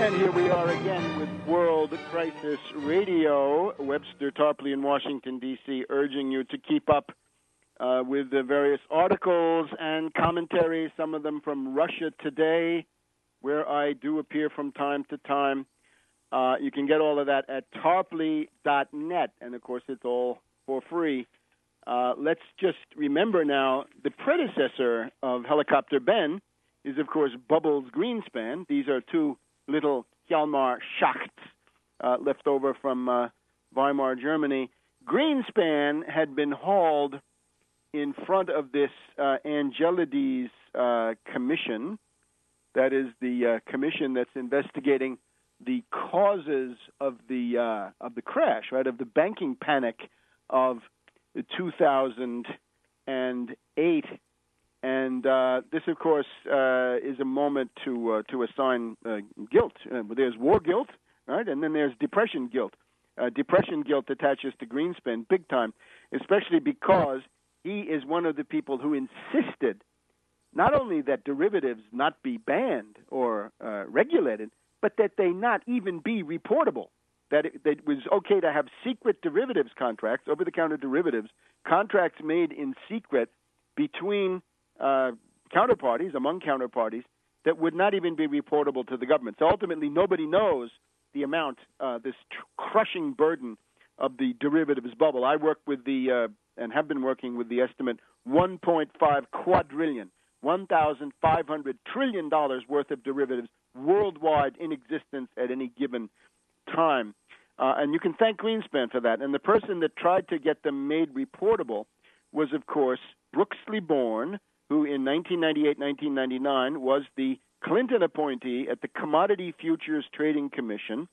And here we are again with World Crisis Radio. Webster Tarpley in Washington, D.C., urging you to keep up with the various articles and commentaries, some of them from Russia Today, where I do appear from time to time. You can get all of that at tarpley.net, and, of course, it's all for free. Let's just remember now, the predecessor of Helicopter Ben is, of course, Bubbles Greenspan. These are two little Hjalmar Schachts left over from Weimar, Germany. Greenspan had been hauled in front of this Angelides commission. That is the commission that's investigating the causes of the crash, right, of the banking panic of 2008. And this, of course, is a moment to assign guilt. There's war guilt, right, and then there's depression guilt. Depression guilt attaches to Greenspan big time, especially because he is one of the people who insisted not only that derivatives not be banned or regulated, but that they not even be reportable, that it was okay to have secret derivatives contracts, over-the-counter derivatives, contracts made in secret between counterparties, among counterparties, that would not even be reportable to the government. So ultimately, nobody knows the amount, this crushing burden of the derivatives bubble. I work with and have been working with the estimate 1.5 quadrillion, $1,500 trillion worth of derivatives worldwide in existence at any given time. And you can thank Greenspan for that. And the person that tried to get them made reportable was, of course, Brooksley Born, who in 1998-1999 was the Clinton appointee at the Commodity Futures Trading Commission,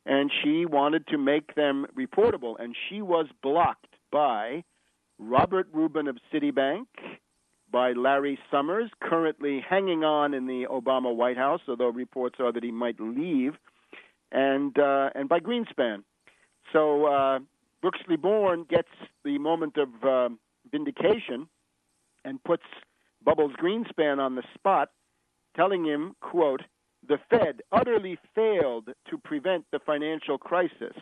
and she wanted to make them reportable, and she was blocked by Robert Rubin of Citibank, by Larry Summers, currently hanging on in the Obama White House, although reports are that he might leave, and by Greenspan. So Brooksley Born gets the moment of vindication and puts Bubbles Greenspan on the spot, telling him, quote, "The Fed utterly failed to prevent the financial crisis.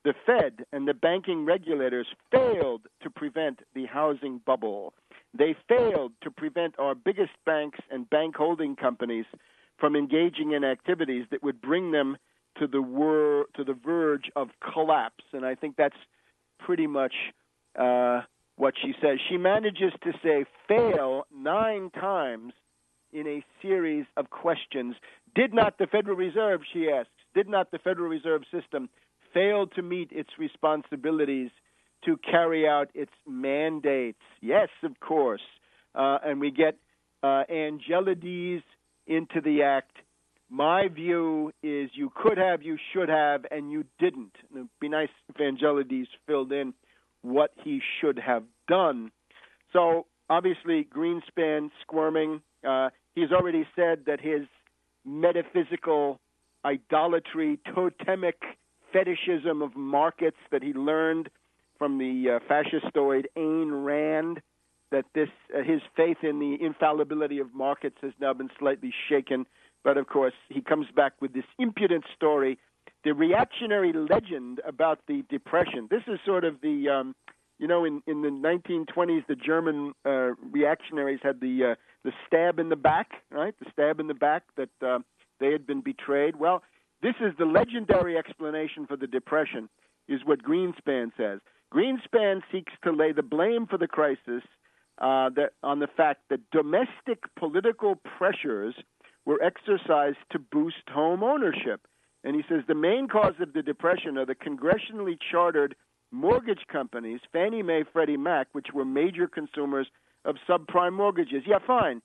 The Fed and the banking regulators failed to prevent the housing bubble. They failed to prevent our biggest banks and bank holding companies from engaging in activities that would bring them to the verge of collapse." And I think that's pretty much what she says. She manages to say fail 9 times in a series of questions. Did not the Federal Reserve, she asks, did not the Federal Reserve System fail to meet its responsibilities to carry out its mandates? Yes, of course. And we get Angelides into the act. My view is you could have, you should have, and you didn't. It would be nice if Angelides filled in what he should have done. So obviously Greenspan squirming. He's already said that his metaphysical idolatry, totemic fetishism of markets that he learned from the fascistoid Ayn Rand, that his faith in the infallibility of markets has now been slightly shaken. But, of course, he comes back with this impudent story, the reactionary legend about the Depression. This is sort of the, in the 1920s, the German reactionaries had the stab in the back, right? The stab in the back that they had been betrayed. Well, this is the legendary explanation for the Depression, is what Greenspan says. Greenspan seeks to lay the blame for the crisis on the fact that domestic political pressures were exercised to boost home ownership. And he says the main cause of the Depression are the congressionally chartered mortgage companies, Fannie Mae, Freddie Mac, which were major consumers of subprime mortgages. Yeah, fine.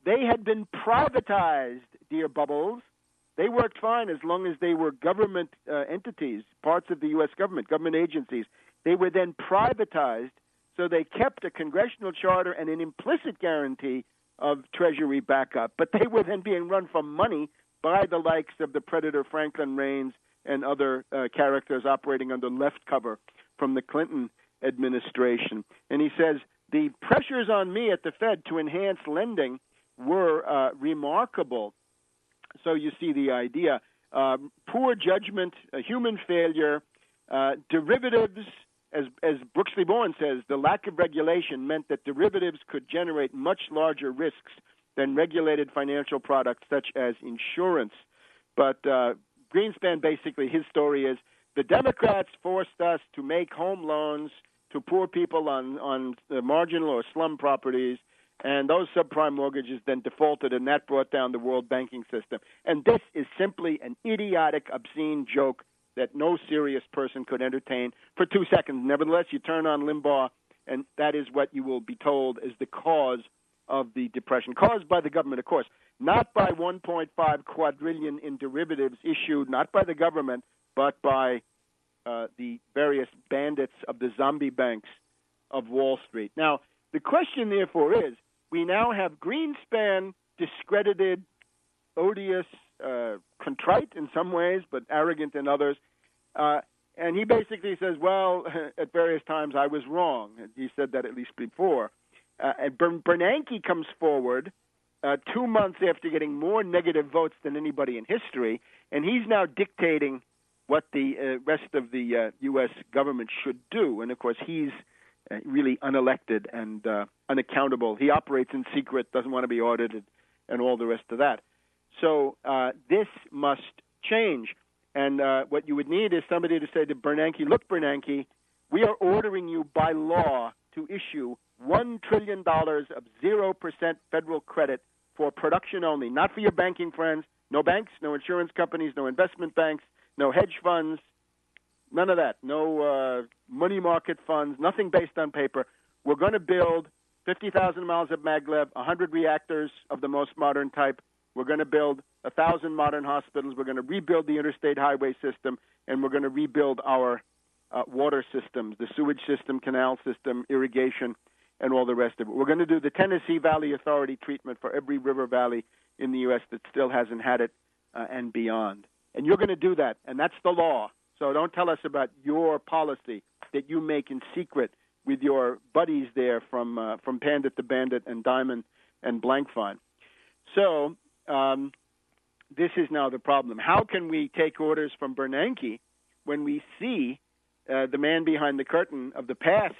They had been privatized, dear Bubbles. They worked fine as long as they were government entities, parts of the U.S. government agencies. They were then privatized, so they kept a congressional charter and an implicit guarantee of Treasury backup. But they were then being run for money by the likes of the predator Franklin Raines and other characters operating under left cover from the Clinton administration. And he says, the pressures on me at the Fed to enhance lending were remarkable. So you see the idea. poor judgment, human failure, derivatives. As Brooksley Bourne says, the lack of regulation meant that derivatives could generate much larger risks than regulated financial products such as insurance. But Greenspan, basically, his story is the Democrats forced us to make home loans to poor people on marginal or slum properties, and those subprime mortgages then defaulted, and that brought down the world banking system. And this is simply an idiotic, obscene joke that no serious person could entertain for 2 seconds. Nevertheless, you turn on Limbaugh, and that is what you will be told is the cause of the Depression, caused by the government, of course, not by 1.5 quadrillion in derivatives issued, not by the government, but by the various bandits of the zombie banks of Wall Street. Now, the question, therefore, is we now have Greenspan discredited, odious, contrite in some ways, but arrogant in others. And he basically says, well, at various times I was wrong. He said that at least before. And Bernanke comes forward 2 months after getting more negative votes than anybody in history, and he's now dictating what the rest of the U.S. government should do. And, of course, he's really unelected and unaccountable. He operates in secret, doesn't want to be audited, and all the rest of that. So this must change. And what you would need is somebody to say to Bernanke, look, Bernanke, we are ordering you by law to issue $1 trillion of 0% federal credit for production only, not for your banking friends, no banks, no insurance companies, no investment banks, no hedge funds, none of that, no money market funds, nothing based on paper. We're going to build 50,000 miles of maglev, 100 reactors of the most modern type. We're going to build 1,000 modern hospitals. We're going to rebuild the interstate highway system, and we're going to rebuild our water systems, the sewage system, canal system, irrigation, and all the rest of it. We're going to do the Tennessee Valley Authority treatment for every river valley in the U.S. that still hasn't had it and beyond. And you're going to do that, and that's the law. So don't tell us about your policy that you make in secret with your buddies there from Pandit to Bandit and Diamond and Blankfein. So this is now the problem. How can we take orders from Bernanke when we see the man behind the curtain of the past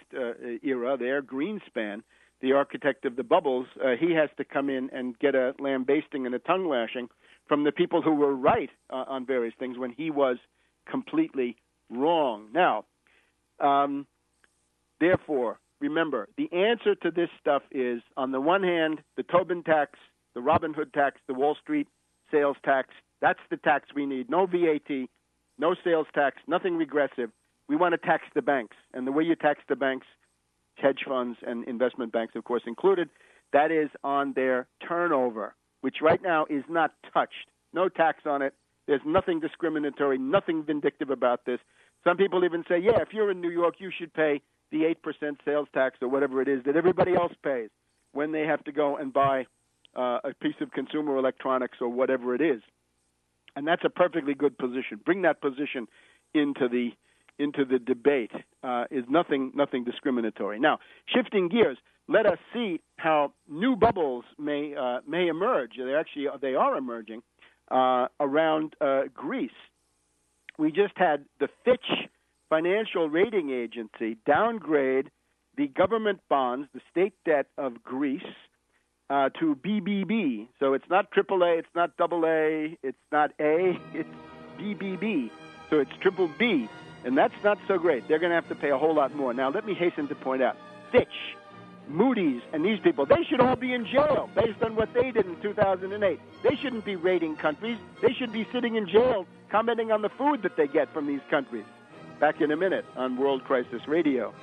era there, Greenspan, the architect of the bubbles? He has to come in and get a lambasting and a tongue lashing from the people who were right on various things when he was completely wrong. Now, therefore, remember, the answer to this stuff is, on the one hand, the Tobin tax, the Robin Hood tax, the Wall Street sales tax. That's the tax we need. No VAT, no sales tax, nothing regressive. We want to tax the banks. And the way you tax the banks, hedge funds and investment banks, of course, included, that is on their turnover, which right now is not touched. No tax on it. There's nothing discriminatory, nothing vindictive about this. Some people even say, yeah, if you're in New York, you should pay the 8% sales tax or whatever it is that everybody else pays when they have to go and buy a piece of consumer electronics or whatever it is. And that's a perfectly good position. Bring that position into the debate. Is nothing discriminatory. Now, shifting gears, let us see how new bubbles may emerge. They are emerging around Greece. We just had the Fitch financial rating agency downgrade the government bonds, the state debt of Greece, to BBB. So it's not AAA, it's not AA, it's not A, it's BBB. So it's triple B. And that's not so great. They're going to have to pay a whole lot more. Now, let me hasten to point out, Fitch, Moody's, and these people, they should all be in jail based on what they did in 2008. They shouldn't be rating countries. They should be sitting in jail commenting on the food that they get from these countries. Back in a minute on World Crisis Radio.